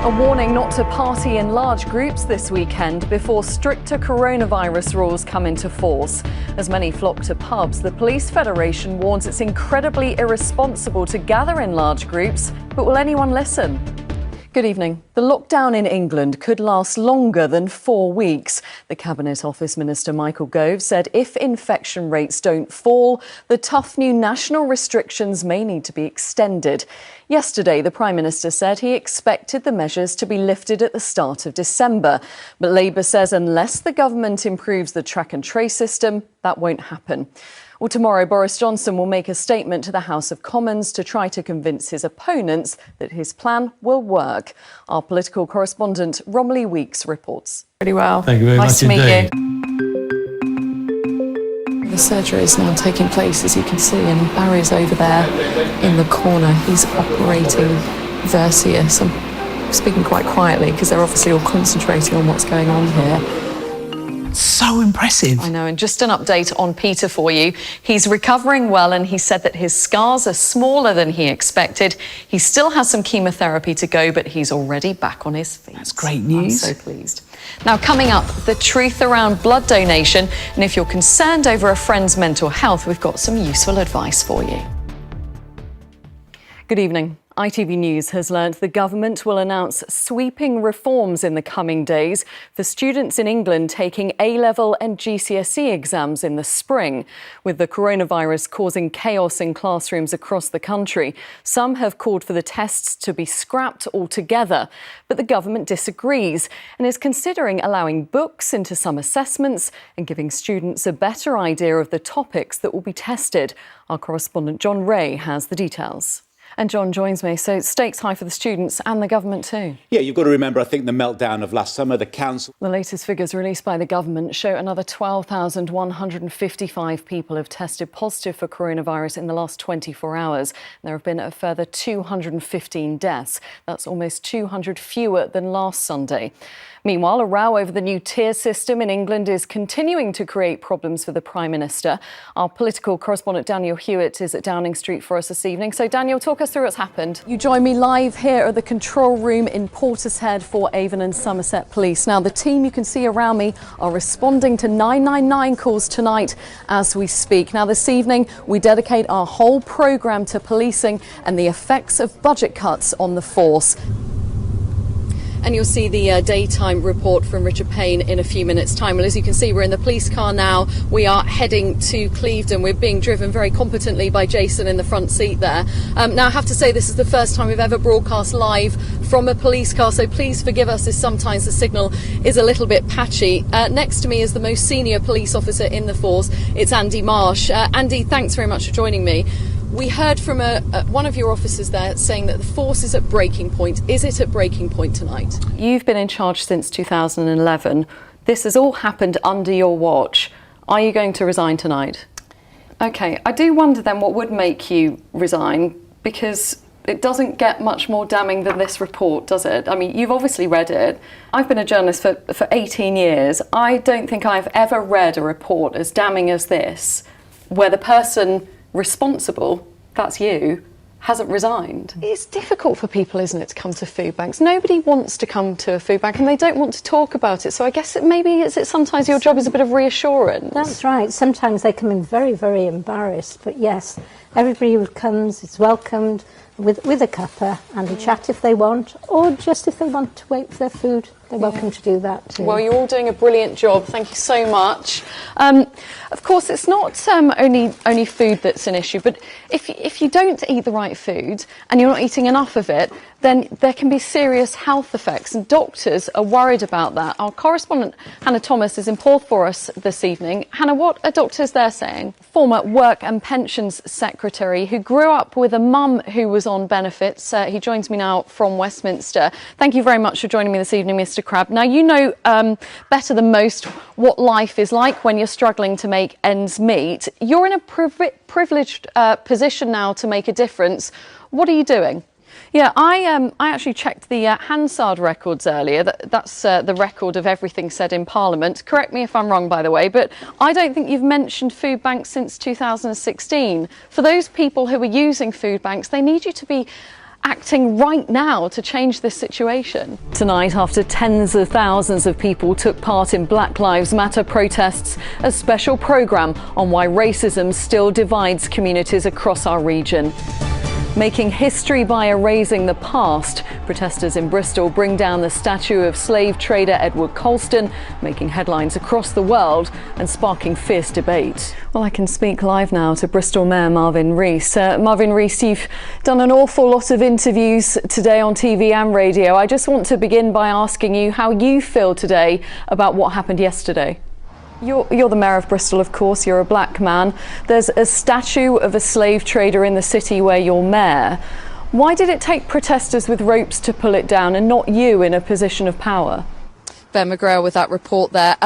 A warning not to party in large groups this weekend before stricter coronavirus rules come into force. As many flock to pubs, the Police Federation warns it's incredibly irresponsible to gather in large groups. But will anyone listen? Good evening. The lockdown in England could last longer than 4 weeks. The Cabinet Office Minister Michael Gove said if infection rates don't fall, the tough new national restrictions may need to be extended. Yesterday, the Prime Minister said he expected the measures to be lifted at the start of December. But Labour says unless the government improves the track and trace system, that won't happen. Well, tomorrow, Boris Johnson will make a statement to the House of Commons to try to convince his opponents that his plan will work. Our political correspondent, Romilly Weeks, reports. Pretty well. Thank you very much indeed. Nice to meet you. The surgery is now taking place, as you can see, and Barry's over there in the corner. He's operating Versius. I'm speaking quite quietly because they're obviously all concentrating on what's going on here. So impressive. I know, and just an update on Peter for you. He's recovering well, and he said that his scars are smaller than he expected. He still has some chemotherapy to go, but he's already back on his feet. That's great news. I'm so pleased. Now, coming up, the truth around blood donation. And if you're concerned over a friend's mental health, we've got some useful advice for you. Good evening. ITV News has learnt the government will announce sweeping reforms in the coming days for students in England taking A-level and GCSE exams in the spring. With the coronavirus causing chaos in classrooms across the country, some have called for the tests to be scrapped altogether. But the government disagrees and is considering allowing books into some assessments and giving students a better idea of the topics that will be tested. Our correspondent John Ray has the details. And John joins me. So stakes high for the students and the government too. Yeah, you've got to remember, I think, the meltdown of last summer, the council. The latest figures released by the government show another 12,155 people have tested positive for coronavirus in the last 24 hours. There have been a further 215 deaths. That's almost 200 fewer than last Sunday. Meanwhile, a row over the new tier system in England is continuing to create problems for the Prime Minister. Our political correspondent Daniel Hewitt is at Downing Street for us this evening. So, Daniel, talk us through what's happened. You join me live here at the control room in Portishead for Avon and Somerset Police. Now, the team you can see around me are responding to 999 calls tonight as we speak. Now, this evening, we dedicate our whole programme to policing and the effects of budget cuts on the force. And you'll see the daytime report from Richard Payne in a few minutes' time. Well, as you can see, we're in the police car now. We are heading to Clevedon. We're being driven very competently by Jason in the front seat there. Now, I have to say this is the first time we've ever broadcast live from a police car, so please forgive us if sometimes the signal is a little bit patchy. Next to me is the most senior police officer in the force. It's Andy Marsh. Andy, thanks very much for joining me. We heard from one of your officers there saying that the force is at breaking point. Is it at breaking point tonight? You've been in charge since 2011. This has all happened under your watch. Are you going to resign tonight? OK, I do wonder then what would make you resign, because it doesn't get much more damning than this report, does it? I mean, you've obviously read it. I've been a journalist for 18 years. I don't think I've ever read a report as damning as this, where the person responsible, that's you, hasn't resigned. It's difficult for people, isn't it, to come to food banks? Nobody wants to come to a food bank and they don't want to talk about it. So I guess sometimes your job is a bit of reassurance. That's right. Sometimes they come in very, very embarrassed. But yes, everybody who comes is welcomed with a cuppa and a chat if they want, or just if they want to wait for their food, they're welcome to do that too. Well, you're all doing a brilliant job. Thank you so much. Of course, it's not only food that's an issue, but if you don't eat the right food and you're not eating enough of it, then there can be serious health effects, and doctors are worried about that. Our correspondent Hannah Thomas is in Porth for us this evening. Hannah, what are doctors there saying? Former Work and Pensions Secretary who grew up with a mum who was on benefits. He joins me now from Westminster. Thank you very much for joining me this evening, Mr. Crabb. Now, you know better than most what life is like when you're struggling to make ends meet. You're in a privileged position now to make a difference. What are you doing? Yeah, I actually checked the Hansard records earlier. That's the record of everything said in Parliament. Correct me if I'm wrong, by the way, but I don't think you've mentioned food banks since 2016. For those people who are using food banks, they need you to be acting right now to change this situation. Tonight, after tens of thousands of people took part in Black Lives Matter protests, a special programme on why racism still divides communities across our region. Making history by erasing the past, protesters in Bristol bring down the statue of slave trader Edward Colston, making headlines across the world and sparking fierce debate. Well, I can speak live now to Bristol Mayor Marvin Rees. Marvin Rees, you've done an awful lot of interviews today on TV and radio. I just want to begin by asking you how you feel today about what happened yesterday. You're the mayor of Bristol, of course. You're a black man. There's a statue of a slave trader in the city where you're mayor. Why did it take protesters with ropes to pull it down and not you in a position of power? Ben McGrail with that report there.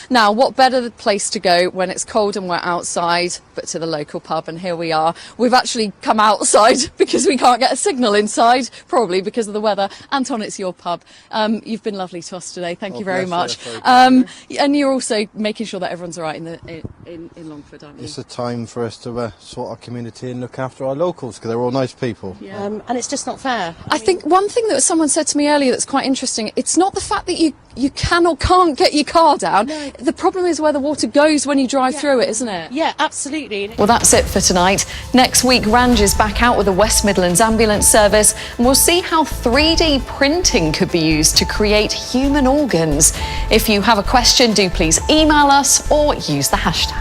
Now, what better place to go when it's cold and we're outside, but to the local pub, and here we are. We've actually come outside because we can't get a signal inside, probably because of the weather. Anton, it's your pub. You've been lovely to us today. Thank you very much. And you're also making sure that everyone's all right in Longford, aren't you? It's a time for us to sort our community and look after our locals, because they're all nice people. Yeah. And it's just not fair. I think one thing that someone said to me earlier that's quite interesting, it's not the fact that you can or can't get your car down. No. The problem is where the water goes when you drive through it, isn't it? Yeah, absolutely. Well, that's it for tonight. Next week, Range is back out with the West Midlands Ambulance Service, and we'll see how 3D printing could be used to create human organs. If you have a question, do please email us or use the hashtag.